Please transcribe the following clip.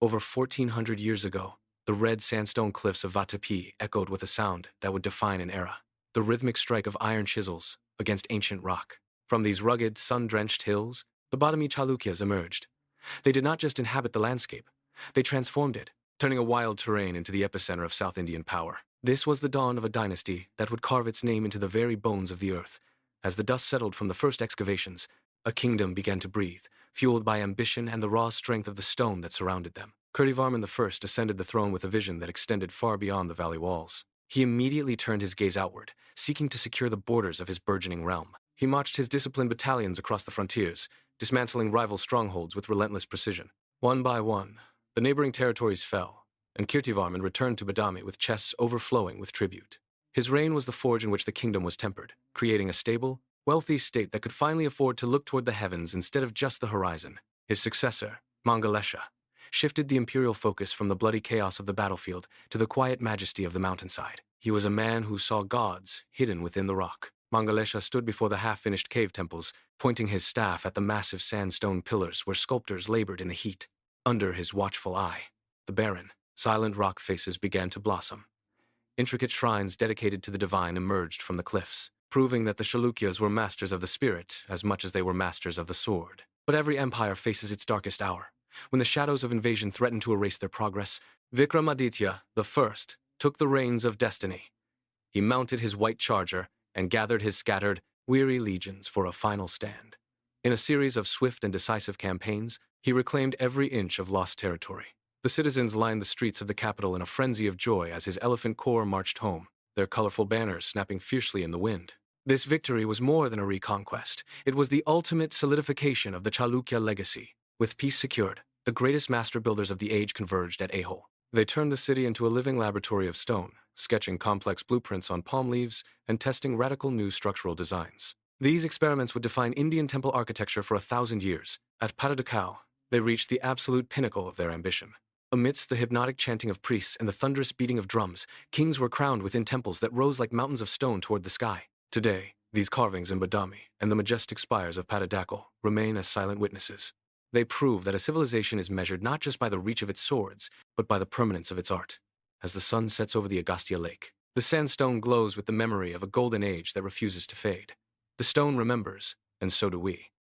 Over 1400 years ago, the red sandstone cliffs of Vatapi echoed with a sound that would define an era. The rhythmic strike of iron chisels against ancient rock. From these rugged, sun-drenched hills, the Badami Chalukyas emerged. They did not just inhabit the landscape, they transformed it, turning a wild terrain into the epicenter of South Indian power. This was the dawn of a dynasty that would carve its name into the very bones of the earth. As the dust settled from the first excavations, a kingdom began to breathe, fueled by ambition and the raw strength of the stone that surrounded them. Kirtivarman I ascended the throne with a vision that extended far beyond the valley walls. He immediately turned his gaze outward, seeking to secure the borders of his burgeoning realm. He marched his disciplined battalions across the frontiers, dismantling rival strongholds with relentless precision. One by one, the neighboring territories fell, and Kirtivarman returned to Badami with chests overflowing with tribute. His reign was the forge in which the kingdom was tempered, creating a stable, wealthy state that could finally afford to look toward the heavens instead of just the horizon. His successor, Mangalesha, shifted the imperial focus from the bloody chaos of the battlefield to the quiet majesty of the mountainside. He was a man who saw gods hidden within the rock. Mangalesha stood before the half-finished cave temples, pointing his staff at the massive sandstone pillars where sculptors labored in the heat. Under his watchful eye, the barren, silent rock faces began to blossom. Intricate shrines dedicated to the divine emerged from the cliffs, proving that the Chalukyas were masters of the spirit as much as they were masters of the sword. But every empire faces its darkest hour. When the shadows of invasion threatened to erase their progress, Vikramaditya I took the reins of destiny. He mounted his white charger and gathered his scattered, weary legions for a final stand. In a series of swift and decisive campaigns, he reclaimed every inch of lost territory. The citizens lined the streets of the capital in a frenzy of joy as his elephant corps marched home, their colorful banners snapping fiercely in the wind. This victory was more than a reconquest. It was the ultimate solidification of the Chalukya legacy. With peace secured, the greatest master builders of the age converged at Aihole. They turned the city into a living laboratory of stone, sketching complex blueprints on palm leaves and testing radical new structural designs. These experiments would define Indian temple architecture for 1,000 years. At Pattadakal, they reached the absolute pinnacle of their ambition. Amidst the hypnotic chanting of priests and the thunderous beating of drums, kings were crowned within temples that rose like mountains of stone toward the sky. Today, these carvings in Badami and the majestic spires of Pattadakal remain as silent witnesses. They prove that a civilization is measured not just by the reach of its swords, but by the permanence of its art. As the sun sets over the Agastya lake, the sandstone glows with the memory of a golden age that refuses to fade. The stone remembers, and so do we.